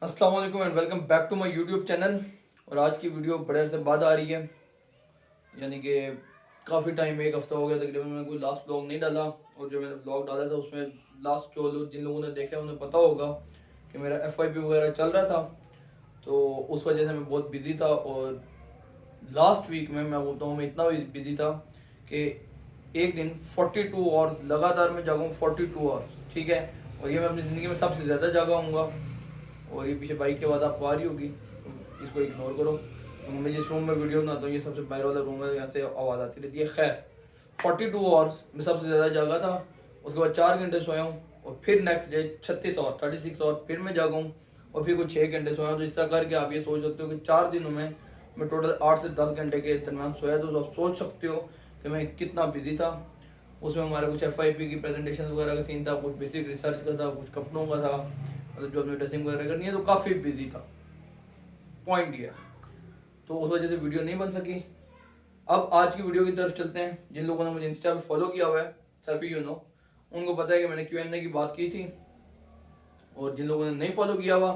अस्सलाम वालेकुम and welcome back to my YouTube channel. और आज की वीडियो बड़े अरसे बाद आ रही है, यानी कि काफ़ी टाइम, एक हफ्ता हो गया तकरीबन, मैंने कोई लास्ट ब्लॉग नहीं डाला। और जो मैंने ब्लॉग डाला था उसमें लास्ट जो लोग जिन लोगों ने देखा उन्हें पता होगा कि मेरा FYP वगैरह चल रहा था, तो उस वजह से मैं बहुत बिज़ी था। और लास्ट वीक में मैं बोलता हूँ मैं इतना बिज़ी था कि एक दिन 42 आवर्स लगातार मैं जागा हूँ, 42 आवर्स, ठीक है। और ये मैं अपनी ज़िंदगी में सबसे ज़्यादा जागा हूँगा। और ये पीछे बाइक की आवाज़ आपको आ रही होगी, तो इसको इग्नोर करो। तो मैं जिस रूम में वीडियो बनाता हूँ ये सबसे बाहर वाला रूम है, यहाँ से आवाज़ आती रहती है। खैर 42 आवर्स में सबसे ज़्यादा जागा था। उसके बाद 4 घंटे सोया हूँ, और फिर नेक्स्ट डे 36 आवर फिर मैं जागा हूँ, और फिर कुछ 6 घंटे सोया हूँ। तो इस तरह करके आप ये सोच सकते हो कि 4 दिनों में मैं टोटल 8 से 10 घंटे के दरमियान सोया। तो आप सोच सकते हो कि मैं कितना बिजी था। उसमें हमारा कुछ FYP की प्रेजेंटेशन वगैरह का सीन था, कुछ बेसिक रिसर्च का था, कुछ कपड़ों का था, मतलब जो अपनी ड्रेसिंग वगैरह करनी है, तो काफ़ी बिजी था। पॉइंट ये है, तो उस वजह से वीडियो नहीं बन सकी। अब आज की वीडियो की तरफ चलते हैं। जिन लोगों ने मुझे इंस्टा पे फॉलो किया हुआ है, सफ़ी उनको पता है कि मैंने Q&A की बात की थी। और जिन लोगों ने नहीं फॉलो किया हुआ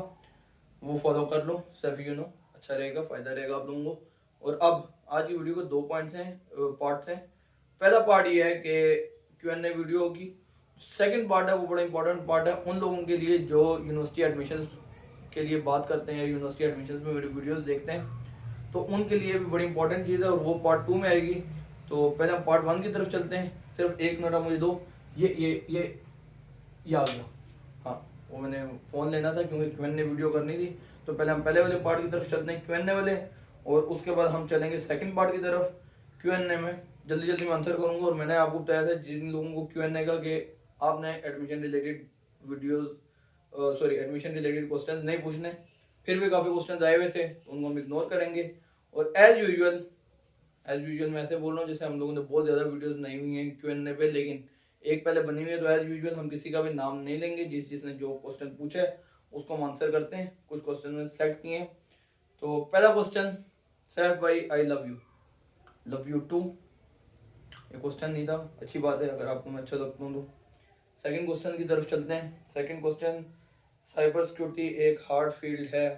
वो फॉलो कर लो, सफ़ी अच्छा रहेगा, फ़ायदा रहेगा आप लोगों को। और अब आज की वीडियो को 2 पॉइंट्स हैं, पार्ट्स हैं। पहला पार्ट ये है कि Q&A वीडियो होगी। सेकंड पार्ट है वो बड़ा इंपॉर्टेंट पार्ट है उन लोगों के लिए जो यूनिवर्सिटी एडमिशन के लिए बात करते हैं, यूनिवर्सिटी एडमिशन में मेरी वीडियोस देखते हैं, तो उनके लिए भी बड़ी इंपॉर्टेंट चीज़ है, और वो पार्ट 2 में आएगी। तो पहले हम पार्ट 1 की तरफ चलते हैं। सिर्फ 1 मिनट आप मुझे दो। ये आ गया। हाँ, वो मैंने फ़ोन लेना था क्योंकि Q&A वीडियो करनी थी। तो पहले हम पहले वाले पार्ट की तरफ चलते हैं, Q&A वाले, और उसके बाद हम चलेंगे सेकंड पार्ट की तरफ। Q&A में जल्दी जल्दी मैं आंसर करूंगा। और मैंने आपको बताया था जिन लोगों को Q&A का कि आपने admission related videos, sorry admission related question नहीं पूछने, फिर भी काफ़ी क्वेश्चन आए हुए थे, तो उनको हम इग्नोर करेंगे। और एज यूजुअल मैं ऐसे बोल रहा हूँ जैसे हम लोगों ने बहुत ज़्यादा वीडियोस बनाई हुई हैं Q&A पे, लेकिन एक पहले बनी हुई है। तो एज यूजुअल हम किसी का भी नाम नहीं लेंगे, जिसने जो क्वेश्चन पूछा है उसको हम आंसर करते हैं। कुछ क्वेश्चन मैंने सेलेक्ट किए हैं। तो पहला क्वेश्चन, सैफ भाई आई लव यू टू। ये क्वेश्चन नहीं था, अच्छी बात है अगर आपको मैं अच्छा लगता हूँ तो। सेकंड क्वेश्चन की तरफ चलते हैं। सेकंड क्वेश्चन, साइबर सिक्योरिटी एक हार्ड फील्ड है,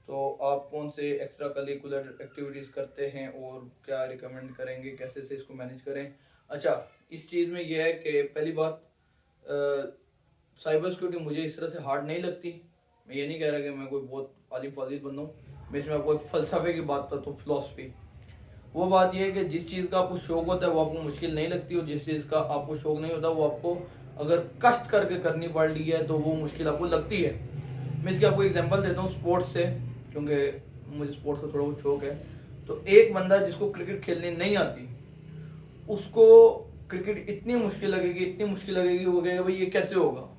तो आप कौन से एक्स्ट्रा करिकुलर एक्टिविटीज़ करते हैं और क्या रिकमेंड करेंगे, कैसे से इसको मैनेज करें। अच्छा, इस चीज़ में यह है कि पहली बात, साइबर सिक्योरिटी मुझे इस तरह से हार्ड नहीं लगती। मैं ये नहीं कह रहा कि मैं कोई बहुत आलिम फाजिल बंदा हूँ। मैं इसमें आपको एक फ़लसफ़े की बात करता हूँ, फिलोसफी। वो बात ये है कि जिस चीज़ का आपको शौक होता है वो आपको मुश्किल नहीं लगती, और जिस चीज़ का आपको शौक नहीं होता वो आपको अगर कष्ट करके करनी पड़ रही है तो वो मुश्किल आपको लगती है। मैं इसकी आपको एग्जांपल देता हूँ स्पोर्ट्स से, क्योंकि मुझे स्पोर्ट्स का थोड़ा बहुत शौक है। तो एक बंदा जिसको क्रिकेट खेलने नहीं आती, उसको क्रिकेट इतनी मुश्किल लगेगी, इतनी मुश्किल लगेगी, वो कहेगा भाई ये कैसे होगा।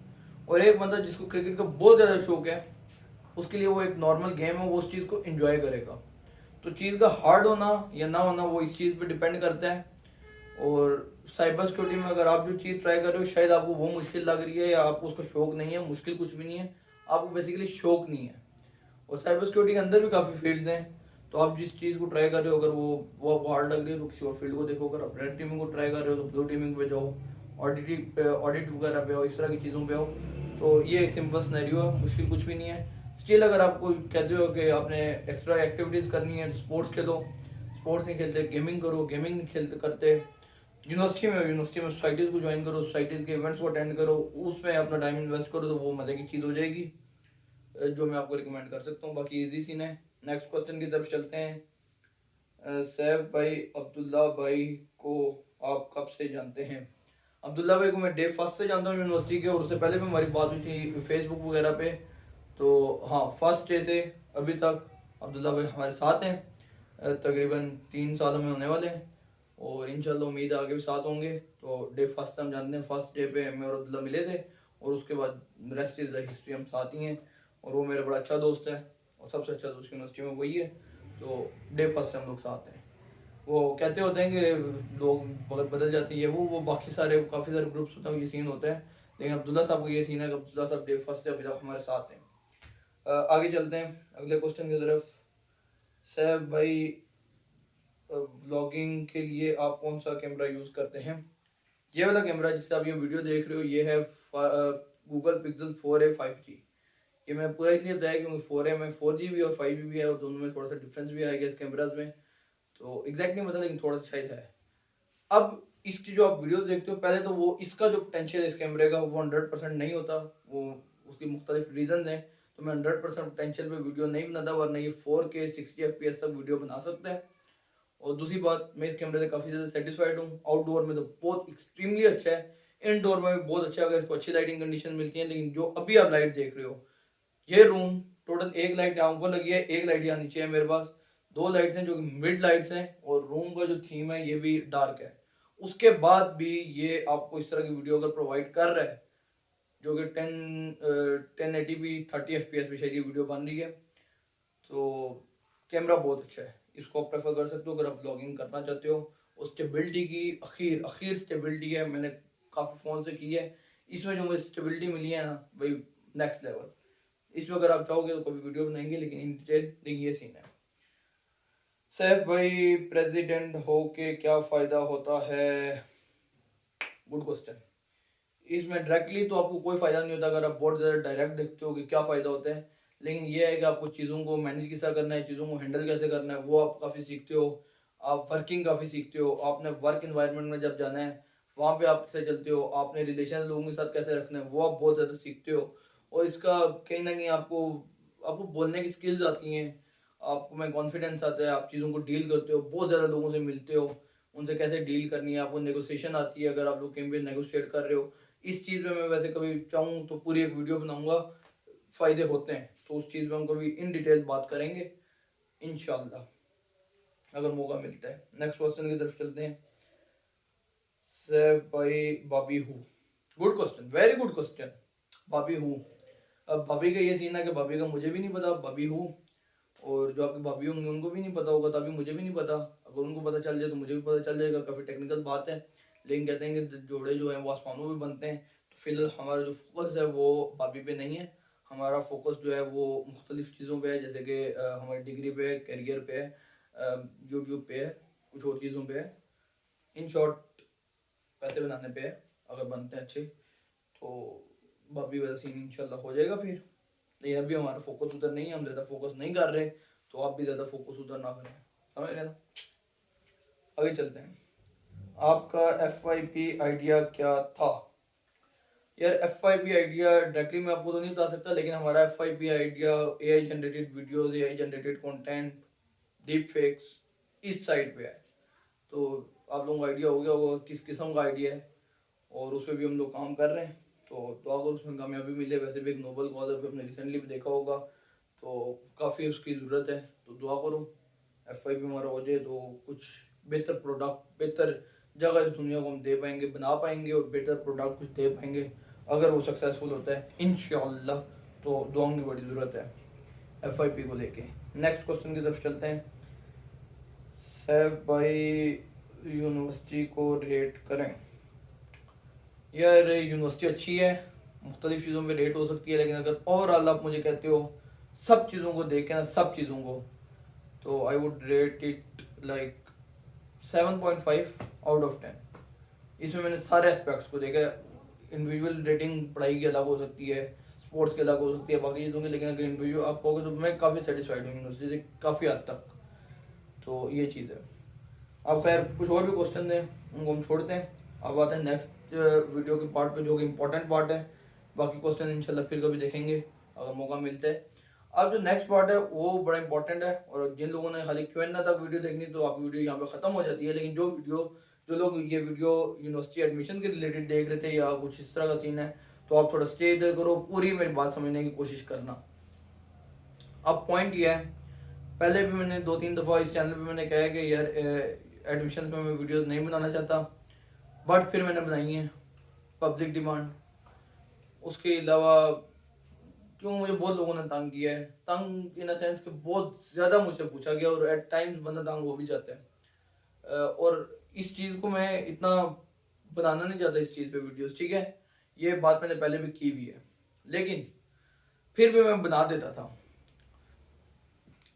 और एक बंदा जिसको क्रिकेट का बहुत ज़्यादा शौक है, उसके लिए वो एक नॉर्मल गेम है, वो उस चीज़ को एंजॉय करेगा। तो चीज़ का हार्ड होना या ना होना वो इस चीज़ पे डिपेंड करता है। और साइबर सिक्योरिटी में अगर आप जो चीज़ ट्राई कर रहे हो शायद आपको वो मुश्किल लग रही है, या आपको उसका शौक नहीं है, मुश्किल कुछ भी नहीं है, आपको बेसिकली शौक नहीं है। और साइबर सिक्योरिटी के अंदर भी काफ़ी फील्ड हैं। तो आप जिस चीज़ को ट्राई कर रहे हो, अगर वो आपको हार्ड लग रही है तो किसी और फील्ड को देखो। अगर आप रेड टीमिंग को ट्राई कर रहे हो तो ब्लू टीमिंग पे जाओ, ऑडिट वगैरह पे आओ, इस तरह की चीज़ों पे आओ। तो ये एक सिंपल सिनेरियो है, मुश्किल कुछ भी नहीं है। स्टिल अगर आपको कहते हो कि आपने एक्स्ट्रा एक्टिविटीज़ करनी है, स्पोर्ट्स खेलो, स्पोर्ट्स नहीं खेलते, गेमिंग करो, गेमिंग नहीं खेलते करते, यूनिवर्सिटी में सोसाइटीज़ को ज्वाइन करो, सोसाइटीज़ के इवेंट्स को अटेंड करो, उसमें अपना टाइम इन्वेस्ट करो, तो वो मज़े की चीज़ हो जाएगी, जो मैं आपको रिकमेंड कर सकता हूँ। बाकी इजी सीन है। नेक्स्ट क्वेश्चन की तरफ चलते हैं। सैफ भाई, अब्दुल्ला भाई को आप कब से जानते हैं? अब्दुल्ला भाई को मैं डे फर्स्ट से जानता हूँ यूनिवर्सिटी के, और उससे पहले भी हमारी बात हुई थी फेसबुक वगैरह पे। तो हाँ, फर्स्ट डे से अभी तक अब्दुल्ला भाई हमारे साथ हैं। तकरीबन 3 सालों में होने वाले हैं, और इंशाल्लाह उम्मीद है आगे भी साथ होंगे। तो डे फर्स्ट हम जानते हैं, फर्स्ट डे पे मैं और अब्दुल्ला मिले थे, और उसके बाद रेस्ट इज़ द हिस्ट्री, हम साथ ही हैं। और वो मेरा बड़ा अच्छा दोस्त है, और सबसे अच्छा दोस्त यूनिवर्सिटी में वही है। तो डे फर्स्ट से हम लोग साथ हैं। वो कहते होते हैं कि लोग बदल जाते हैं, ये वो बाकी सारे काफ़ी सारे ग्रुप्स होते हैं, ये सीन होता है। लेकिन अब्दुल्ला साहब को ये सीन है कि अब्दुल्ला साहब डे फर्स्ट से अभी तक हमारे साथ हैं। आगे चलते हैं अगले क्वेश्चन की तरफ। सैफ भाई, व्लॉगिंग के लिए आप कौन सा कैमरा यूज़ करते हैं? ये वाला कैमरा जिससे आप ये वीडियो देख रहे हो, ये है गूगल पिक्सल 4a 5G। ये मैं पूरा इसलिए बताया क्योंकि 4 में 4GB और 5GB है और दोनों में थोड़ा सा डिफरेंस भी आएगा इस कैमराज में, तो एग्जैक्ट नहीं पता लेकिन थोड़ा सा शायद है। अब इसकी जो आप वीडियो देखते हो, पहले तो वो इसका जो पोटेंशियल है इस कैमरे का वो 100% नहीं होता, वो उसकी मुख्तलिफ रीज़न हैं, तो मैं 100% पोटेंशियल पे वीडियो नहीं बनाता, वरना ये 4K 60 FPS तक वीडियो बना सकता है। और दूसरी बात, मैं इस कैमरे से काफ़ी ज़्यादा सेटिस्फाइड हूँ। आउटडोर में तो बहुत एक्सट्रीमली अच्छा है, इनडोर में भी बहुत अच्छा है अगर इसको अच्छी लाइटिंग कंडीशन मिलती है। लेकिन जो अभी आप लाइट देख रहे हो, ये रूम टोटल एक लाइट यहाँ ऊपर लगी है, एक लाइट यहाँ नीचे है, मेरे पास 2 लाइट्स हैं जो कि मिड लाइट्स हैं, और रूम का जो थीम है ये भी डार्क है। उसके बाद भी ये आपको इस तरह की वीडियो अगर प्रोवाइड कर रहा है, जो कि 1080p 30 FPS पे शायद ये वीडियो बन रही है, तो कैमरा बहुत अच्छा है, इसको आप प्रेफर कर सकते हो अगर आप ब्लॉगिंग करना चाहते हो। और स्टेबिलिटी की अखीर स्टेबिलिटी है, मैंने काफ़ी फ़ोन से की है, इसमें जो मुझे स्टेबिलिटी मिली है ना भाई, नेक्स्ट लेवल। इसमें अगर आप चाहोगे तो कभी वीडियो बनाएंगे, लेकिन इन डिटेल लेकिन ये सीन है। सैफ भाई, प्रेसिडेंट हो के क्या फ़ायदा होता है? Good question. इसमें डायरेक्टली तो आपको कोई फ़ायदा नहीं होता अगर आप बहुत ज़्यादा डायरेक्ट देखते हो कि क्या फ़ायदा होता है, लेकिन ये है कि आपको चीज़ों को मैनेज कैसा करना है, चीज़ों को हैंडल कैसे करना है, वो आप काफ़ी सीखते हो। आप वर्किंग काफ़ी सीखते हो, आपने वर्क इन्वायरमेंट में जब जाना है वहाँ पे आप कैसे चलते हो, आपने रिलेशन लोगों के साथ कैसे रखना है, वो आप बहुत ज़्यादा सीखते हो। और इसका कहीं ना कहीं आपको आपको बोलने की स्किल्स आती हैं, आपको में कॉन्फिडेंस आता है, आप चीज़ों को डील करते हो, बहुत ज़्यादा लोगों से मिलते हो, उनसे कैसे डील करनी है, आपको नेगोशिएशन आती है अगर आप लोग कहीं भी नेगोशिएट कर रहे हो। इस चीज़ में मैं वैसे कभी चाहूँ तो पूरी एक वीडियो बनाऊंगा, फ़ायदे होते हैं तो उस चीज़ में हम कभी इन डिटेल बात करेंगे इंशाल्लाह अगर मौका मिलता है। नेक्स्ट क्वेश्चन की तरफ चलते हैं। सैफ भाई, भाभी हूँ, good question, very good question. भाभी हूँ, अब भाभी का ये सीन है कि भाभी का मुझे भी नहीं पता भाभी हूँ, और जो आपकी भाभी होंगी उनको भी नहीं पता होगा, तभी मुझे भी नहीं पता। अगर उनको पता चल जाए तो मुझे भी पता चल जाएगा, काफ़ी टेक्निकल बात है, लेकिन कहते हैं कि जोड़े जो हैं वो आसमानों में बनते हैं। तो फिलहाल हमारा जो फोकस है वो भाभी पे नहीं है, हमारा फोकस जो है वो मुख्तलिफ चीज़ों पे है, जैसे कि हमारी डिग्री पे है, करियर पे है, यूट्यूब पे है, कुछ और चीज़ों पे है, इन शॉर्ट पैसे बनाने पे है। अगर बनते हैं अच्छे तो भाभी वाला सीन इंशाल्लाह हो जाएगा फिर, लेकिन अभी हमारा फोकस उधर नहीं है, हम ज़्यादा फोकस नहीं कर रहे, तो आप भी ज़्यादा फोकस उधर ना करें, समझ रहे ना। आगे चलते हैं। आपका FYP आइडिया क्या था? यार FYP आइडिया डायरेक्टली मैं आपको तो नहीं बता सकता, लेकिन हमारा FYP idea AI generated videos, AI generated content, deep fakes, इस साइड पे है। तो आप लोगों को आइडिया हो गया होगा किस किस्म का आइडिया है, और उस पर भी हम लोग काम कर रहे हैं, तो अगर उसमें कामयाबी मिले। वैसे भी एक नोबल कॉज अभी आपने रिसेंटली भी देखा होगा, तो काफ़ी उसकी ज़रूरत है, तो दुआ करो FYP हमारा हो जाए तो कुछ बेहतर प्रोडक्ट, बेहतर जगह इस दुनिया को हम दे पाएंगे, बना पाएंगे, और बेहतर प्रोडक्ट कुछ दे पाएंगे अगर वो सक्सेसफुल होता है इंशाअल्लाह। तो दुआओं की बड़ी ज़रूरत है FYP को लेके। नेक्स्ट क्वेश्चन की तरफ चलते हैं। सैफ भाई, यूनिवर्सिटी को रेट करें। यार यूनिवर्सिटी अच्छी है, मुख्तलिफ चीज़ों पे रेट हो सकती है, लेकिन अगर ओवरऑल आप मुझे कहते हो सब चीज़ों को देखें ना, सब चीज़ों को, तो I would rate it like 7.5 out of 10। इसमें मैंने सारे एस्पेक्ट्स को देखा। इंडिविजुअल रेटिंग पढ़ाई की अलग हो सकती है, स्पोर्ट्स की अलग हो सकती है, बाकी चीज़ों की, लेकिन अगर इंडिविजुअल आप कहोगे तो मैं काफ़ी सेटिस्फाइड हूँ यूनिवर्सिटी से, काफ़ी हद तक। तो ये चीज़ है। अब खैर कुछ और भी क्वेश्चन हैं उनको हम छोड़ते हैं, अब आते हैं नेक्स्ट वीडियो के पार्ट पे जो कि इम्पोर्टेंट पार्ट है। बाकी क्वेश्चन इंशाल्लाह फिर कभी देखेंगे अगर मौका मिलता है। अब जो नेक्स्ट पार्ट है वो बड़ा इंपॉर्टेंट है, और जिन लोगों ने खाली Q&A तक वीडियो देखनी तो आप वीडियो यहाँ पे ख़त्म हो जाती है, लेकिन जो लोग ये वीडियो यूनिवर्सिटी एडमिशन के रिलेटेड देख रहे थे या कुछ इस तरह का सीन है, तो आप थोड़ा स्टे इधर करो, पूरी मेरी बात समझने की कोशिश करना। अब पॉइंट ये है, पहले भी मैंने 2-3 दफ़ा इस चैनल पे मैंने कहा है कि यार एडमिशन में मैं वीडियोस नहीं बनाना चाहता, बट फिर मैंने बनाई है, पब्लिक डिमांड। उसके अलावा क्यों मुझे बहुत लोगों ने तंग किया है, तंग इन अ सेंस कि बहुत ज़्यादा मुझसे पूछा गया, और एट टाइम्स बंदा तंग हो भी जाता है। और इस चीज़ को मैं इतना बनाना नहीं चाहता इस चीज़ पे वीडियोस, ठीक है, ये बात मैंने पहले भी की भी है, लेकिन फिर भी मैं बना देता था।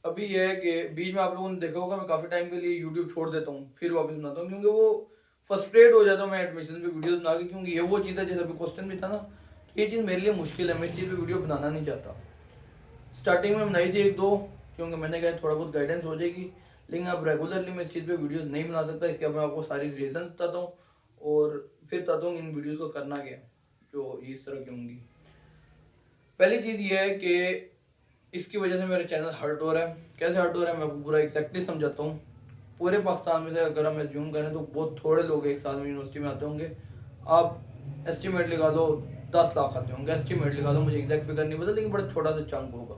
अभी यह है कि बीच में आप लोगों ने देखा होगा मैं काफ़ी टाइम के लिए यूट्यूब छोड़ देता हूँ, फिर वापस बनाता हूँ, क्योंकि वो फ्रस्ट्रेट हो जाता हूँ मैं एडमिशन पे वीडियोस बना के, क्योंकि ये वो चीज़ है, जैसे अभी क्वेश्चन भी था ना, तो ये चीज़ मेरे लिए मुश्किल है, मैं इस चीज़ पे वीडियो बनाना नहीं चाहता। स्टार्टिंग में बनाई थी एक दो, क्योंकि मैंने कहा थोड़ा बहुत गाइडेंस हो जाएगी, लेकिन अब रेगुलरली मैं इस चीज़ पे वीडियोस नहीं बना सकता। इसके अब मैं आपको सारी रीज़न बताता हूँ और फिर बताता हूँ इन वीडियोस को करना क्या है जो इस तरह की होंगी। पहली चीज़ ये है कि इसकी वजह से मेरा चैनल हर्ट हो रहा है। कैसे हर्ट हो रहा है मैं आपको पूरा एग्जैक्टली समझाता हूँ। पूरे पाकिस्तान में से अगर हम एज्यूम करें तो बहुत थोड़े लोग एक साल में यूनिवर्सिटी में आते होंगे। आप एस्टिमेट लगा लो 10 लाख आते होंगे, एस्टिमेट लगा लो, मुझे एग्जैक्ट फिगर नहीं पता, लेकिन बड़ा छोटा सा चंक होगा।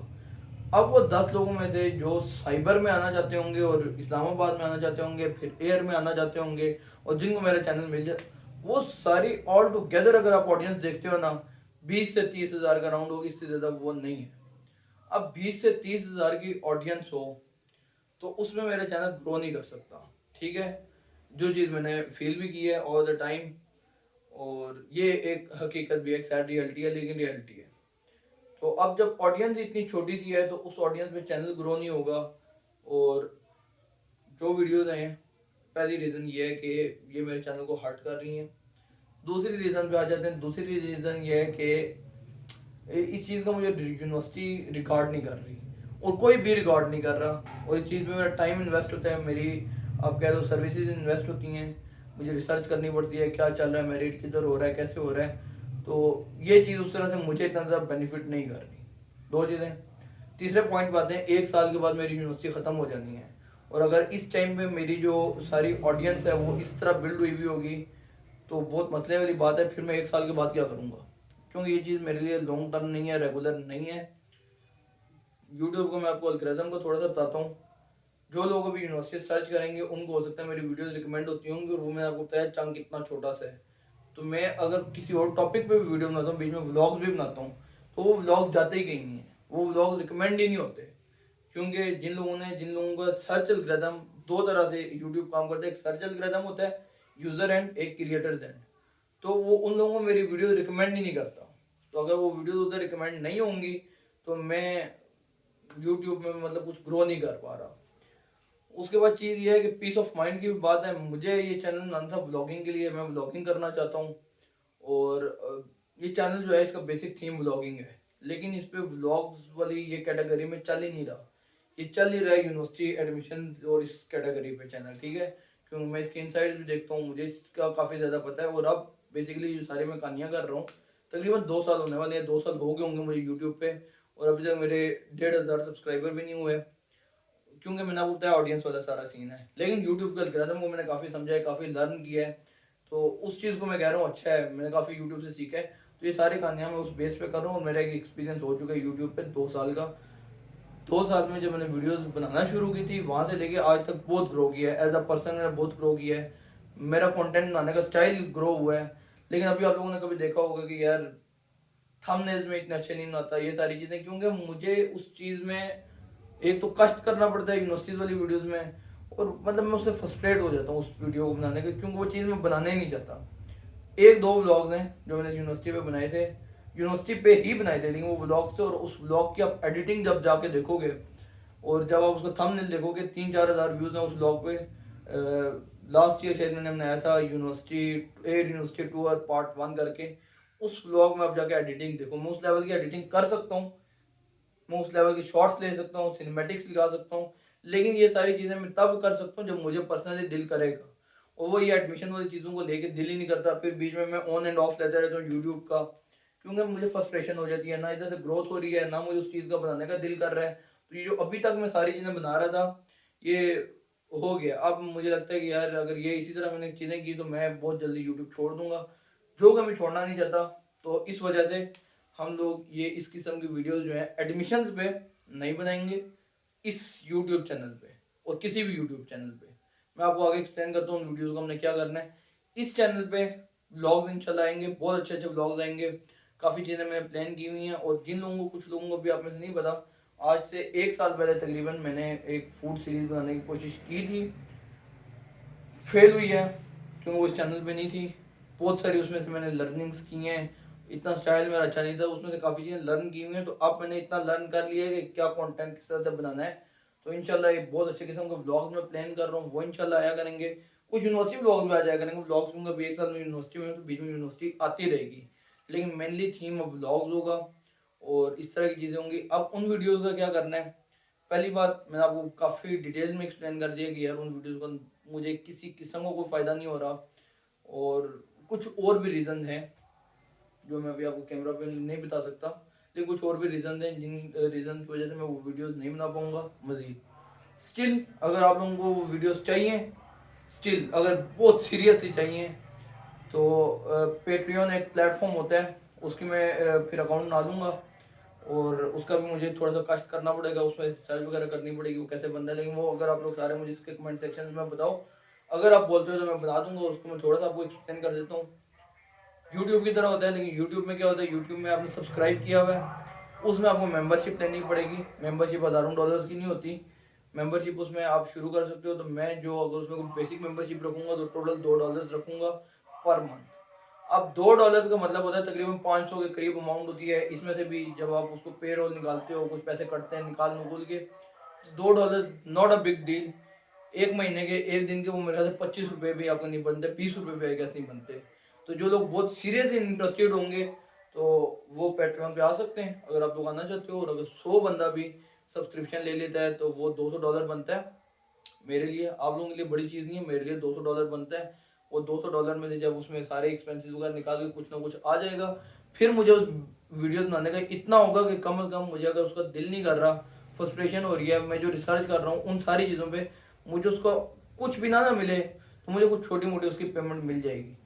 अब वो 10 लोगों में से जो साइबर में आना चाहते होंगे और इस्लामाबाद में आना चाहते होंगे, फिर एयर में आना चाहते होंगे और जिनको मेरा चैनल मिल जाए, वो सारी ऑल टुगेदर अगर आप ऑडियंस देखते हो ना 20 से 30 हज़ार का राउंड होगी, इससे ज़्यादा वो नहीं है। अब 20 से 30 हज़ार की ऑडियंस हो तो उसमें मेरा चैनल ग्रो नहीं कर सकता। ठीक है, जो चीज़ मैंने फील भी की है ऑल द टाइम, और ये एक हकीकत भी है, एक सैड रियलिटी है, लेकिन रियलिटी है। तो अब जब ऑडियंस इतनी छोटी सी है तो उस ऑडियंस में चैनल ग्रो नहीं होगा। और जो वीडियोस हैं, पहली रीज़न ये है कि ये मेरे चैनल को हर्ट कर रही हैं। दूसरी रीज़न पे आ जाते हैं। दूसरी रीज़न ये है कि इस चीज़ का मुझे यूनिवर्सिटी रिकॉर्ड नहीं कर रही और कोई भी रिकॉर्ड नहीं कर रहा, और इस चीज़ में मेरा टाइम इन्वेस्ट होता है, मेरी आप कह लो सर्विसेज इन्वेस्ट होती हैं, मुझे रिसर्च करनी पड़ती है क्या चल रहा है, मेरिट किधर हो रहा है, कैसे हो रहा है। तो ये चीज़ उस तरह से मुझे इतना ज़्यादा बेनिफिट नहीं कर रही। दो चीज़ें। तीसरे पॉइंट पे आते हैं, 1 साल के बाद मेरी यूनिवर्सिटी ख़त्म हो जानी है, और अगर इस टाइम पे मेरी जो सारी ऑडियंस है वो इस तरह बिल्ड हुई हुई होगी तो बहुत मसले वाली बात है। फिर मैं 1 साल के बाद क्या करूँगा, क्योंकि ये चीज़ मेरे लिए लॉन्ग टर्म नहीं है, रेगुलर नहीं है। यूट्यूब को मैं आपको एल्गोरिथम को थोड़ा सा बताता हूँ। जो लोग अभी यूनिवर्सिटी सर्च करेंगे उनको हो सकता है मेरी वीडियोस रिकमेंड होती होंगी, और वो मैंने आपको बताया चंक कितना छोटा सा है। तो मैं अगर किसी और टॉपिक पे भी वीडियो बनाता हूँ, बीच में व्लॉग्स भी बनाता हूँ, तो वो व्लॉग्स जाते ही कहीं नहीं है, वो व्लॉग्स रिकमेंड ही नहीं होते। क्योंकि जिन लोगों का सर्च एल्गोरिथम, दो तरह से यूट्यूब काम करता है, एक सर्च एल्गोरिथम होता है यूजर एंड, एक क्रिएटर्स एंड। तो वो उन लोगों को मेरी वीडियो रिकमेंड ही नहीं करता। तो अगर वो वीडियो उधर रिकमेंड नहीं होंगी तो मैं यूट्यूब में मतलब कुछ ग्रो नहीं कर पा रहा। उसके बाद चीज़ ये है कि पीस ऑफ माइंड की भी बात है। मुझे ये चैनल बनाना था व्लॉगिंग के लिए, मैं व्लॉगिंग करना चाहता हूँ, और ये चैनल जो है इसका बेसिक थीम व्लॉगिंग है, लेकिन इस पे व्लॉग्स वाली ये कैटेगरी में चल ही नहीं रहा। ये चल ही रहा है यूनिवर्सिटी एडमिशन और इस कैटेगरी पे चैनल। ठीक है, क्योंकि मैं इसके इनसाइड्स भी देखता हूँ, मुझे इसका काफ़ी ज़्यादा पता है। और अब बेसिकली जो सारी मैं कहानियाँ कर रहा हूँ, तकरीबन 2 साल होने वाले हैं, 2 साल हो गए होंगे मुझे यूट्यूब पे, और अभी तक मेरे 1,500 सब्सक्राइबर भी नहीं हुए, क्योंकि मैंने आपको बताया ऑडियंस वाला सारा सीन है। लेकिन यूट्यूब का एल्गोरिथम को मैंने काफ़ी समझा है, काफ़ी लर्न किया है, तो उस चीज़ को मैं कह रहा हूँ अच्छा है, मैंने काफ़ी यूट्यूब से सीखा है। तो ये सारी कहानियाँ मैं उस बेस पे कर रहा हूँ, और मेरा एक एक्सपीरियंस हो चुका है यूट्यूब पे 2 साल का। 2 साल में जब मैंने वीडियोस बनाना शुरू की थी, वहाँ से लेके आज तक बहुत ग्रो किया है। एज अ पर्सन मैंने बहुत ग्रो किया है, मेरा कंटेंट बनाने का स्टाइल ग्रो हुआ है। लेकिन अभी आप लोगों ने कभी देखा होगा कि यार थंबनेल्स में इतने अच्छे नहीं बनाता, ये सारी चीज़ें, क्योंकि मुझे उस चीज़ में एक तो कष्ट करना पड़ता है यूनिवर्सिटीज़ वाली वीडियोस में, और मतलब मैं उससे फ्रस्ट्रेट हो जाता हूँ उस वीडियो को बनाने के, क्योंकि वो चीज़ मैं बनाने ही नहीं चाहता। एक दो व्लॉग्स हैं जो मैंने यूनिवर्सिटी पे बनाए थे, यूनिवर्सिटी पे ही बनाए थे, लेकिन वो व्लॉग्स थे, और उस व्लॉग की आप एडिटिंग जब जाके देखोगे और जब आप उसका थंबनेल देखोगे, 3-4 हज़ार व्यूज़ हैं उस व्लॉग पे। लास्ट ईयर शायद मैंने बनाया था यूनिवर्सिटी टूर पार्ट 1 करके। उस व्लॉग में आप जाके एडिटिंग देखो, मैं उस लेवल की एडिटिंग कर सकता हूँ, मैं उस लेवल की शॉर्ट्स ले सकता हूँ, सिनेमैटिक्स लगा सकता हूँ, लेकिन ये सारी चीज़ें मैं तब कर सकता हूँ जब मुझे पर्सनली दिल करेगा। और वो ये एडमिशन वाली चीज़ों को लेके दिल ही नहीं करता, फिर बीच में मैं ऑन एंड ऑफ लेता रहता हूँ यूट्यूब का, क्योंकि मुझे फ्रस्ट्रेशन हो जाती है, ना इधर से ग्रोथ हो रही है, ना मुझे उस चीज़ का बनाने का दिल कर रहा है। तो ये जो अभी तक मैं सारी चीज़ें बना रहा था, ये हो गया। अब मुझे लगता है कि यार अगर ये इसी तरह मैंने चीज़ें की तो मैं बहुत जल्दी यूट्यूब छोड़ दूंगा, जो कि मैं छोड़ना नहीं चाहता। तो इस वजह से हम लोग ये इस किस्म की वीडियोस जो है एडमिशन्स पे नहीं बनाएंगे इस यूट्यूब चैनल पे, और किसी भी यूट्यूब चैनल पे। मैं आपको आगे एक्सप्लेन करता हूँ वीडियोस को हमने क्या करना है। इस चैनल पे व्लॉग्स इंशाल्लाह आएंगे, बहुत अच्छे अच्छे व्लॉग्स आएंगे, काफ़ी चीज़ें मैंने प्लान की हुई हैं। और जिन लोगों को, कुछ लोगों को भी आप में से नहीं पता, आज से 1 साल पहले तकरीबन मैंने एक फूड सीरीज़ बनाने की कोशिश की थी, फेल हुई है, क्योंकि वो इस चैनल पे नहीं थी। बहुत सारी उसमें से मैंने लर्निंग्स की हैं, इतना स्टाइल मेरा अच्छा नहीं था, उसमें से काफ़ी चीज़ें लर्न की हुई हैं। तो अब मैंने इतना लर्न कर लिया है कि क्या कंटेंट किस तरह से बनाना है। तो इंशाल्लाह एक बहुत अच्छे किस्म के ब्लॉग्स मैं प्लान कर रहा हूँ, वो इंशाल्लाह आया करेंगे। कुछ यूनिवर्सिटी ब्लॉग्स भी आ जाया करेंगे। ब्लॉग्स क्योंकि अभी 1 साल में यूनिवर्सिटी में, तो बीच में यूनिवर्सिटी आती रहेगी, लेकिन मेनली थीम अब ब्लॉग्स होगा। और इस तरह की चीज़ें होंगी। अब उन वीडियोज़ का क्या करना है, पहली बात मैंने आपको काफ़ी डिटेल में एक्सप्लेन कर दिया कि यार उन वीडियोज़ को मुझे किसी किस्म का कोई फ़ायदा नहीं हो रहा, और कुछ और भी रीज़न हैं जो मैं अभी आपको कैमरा पे नहीं बता सकता, लेकिन कुछ और भी रीज़न हैं जिन रीज़न की वजह से मैं वो वीडियोज़ नहीं बना पाऊँगा मज़ीद। स्टिल अगर आप लोगों को वो वीडियोज़ चाहिए, स्टिल अगर बहुत सीरियसली चाहिए, तो पेट्रियन एक प्लेटफॉर्म होता है, उसकी मैं फिर अकाउंट बना लूँगा, और उसका भी मुझे थोड़ा सा कष्ट करना पड़ेगा, उसमें सर्च वगैरह करनी पड़ेगी वो कैसे बनता है, लेकिन वो अगर आप लोग सारे मुझे इसके कमेंट सेक्शन में बताओ, अगर आप बोलते हो तो मैं बता दूंगा। उसको मैं थोड़ा सा आपको एक्सप्लेन कर देता हूँ। यूट्यूब की तरह होता है, लेकिन यूट्यूब में क्या होता है, यूट्यूब में आपने सब्सक्राइब किया हुआ है, उसमें आपको मेंबरशिप लेनी पड़ेगी। मेंबरशिप हज़ारों डॉलर्स की नहीं होती मेंबरशिप, उसमें आप शुरू कर सकते हो। तो मैं जो अगर उसमें कोई बेसिक मेंबरशिप रखूँगा तो टोटल $2 रखूँगा पर मंथ। अब $2 का मतलब होता है तकरीबन 500 के करीब अमाउंट होती है। इसमें से भी जब आप उसको पे रोल निकालते हो, कुछ पैसे कटते हैं निकाल नुकूल के, $2 नॉट अ बिग डील। एक महीने के एक दिन के वो मेरे ख्याल से 25 रुपये भी आपको नहीं बनते, 20 रुपये भी आई गेस नहीं बनते। तो जो लोग बहुत सीरियसली इंटरेस्टेड होंगे तो वो पेट्रियन पे आ सकते हैं अगर आप लोग आना चाहते हो। और अगर 100 बंदा भी सब्सक्रिप्शन ले लेता है तो वो $200 बनता है मेरे लिए। आप लोगों के लिए बड़ी चीज़ नहीं है, मेरे लिए $200 बनता है। वो $200 में से जब उसमें सारे एक्सपेंसेस वगैरह निकाल के कुछ ना कुछ आ जाएगा, फिर मुझे उस वीडियोस बनाने का इतना होगा कि कम से कम मुझे अगर उसका दिल नहीं कर रहा, फ्रस्ट्रेशन हो रही है, मैं जो रिसर्च कर रहा हूँ उन सारी चीज़ों पे मुझे उसका कुछ भी ना मिले, तो मुझे कुछ छोटी मोटी उसकी पेमेंट मिल जाएगी।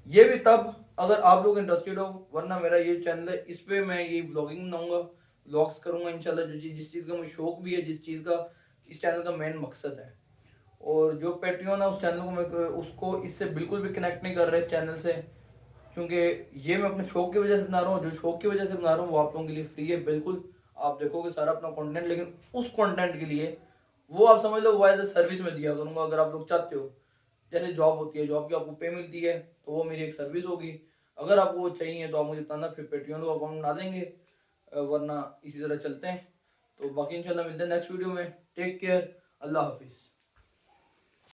ये भी तब अगर आप लोग इंटरेस्टेड हो, वरना मेरा ये चैनल है, इस पे मैं ये व्लॉगिंग बनाऊंगा, व्लॉग्स करूंगा इंशाल्लाह, जो चीज़ जिस चीज़ का मुझे शौक भी है, जिस चीज़ का इस चैनल का मेन मकसद है। और जो पेट्रियन है उस चैनल को मैं उसको इससे बिल्कुल भी कनेक्ट नहीं कर रहा इस चैनल से, क्योंकि ये मैं अपने शौक की वजह से बना रहा हूँ। जो शौक की वजह से बना रहा हूँ वो आप लोगों के लिए फ्री है बिल्कुल, आप देखोगे सारा अपना कंटेंट, लेकिन उस कंटेंट के लिए वो आप समझ लो वो एज ए सर्विस में दिया करूँगा। अगर आप लोग चाहते हो, जैसे जॉब होती है, जॉब की आपको पे मिलती है, तो वो मेरी एक सर्विस होगी। अगर आपको वो चाहिए तो आप मुझे बताना, फिर पेट्रियन को अकाउंट बना देंगे, वरना इसी तरह चलते हैं। तो बाकी इंशाल्लाह मिलते हैं नेक्स्ट वीडियो में। टेक केयर, अल्लाह हाफिज़।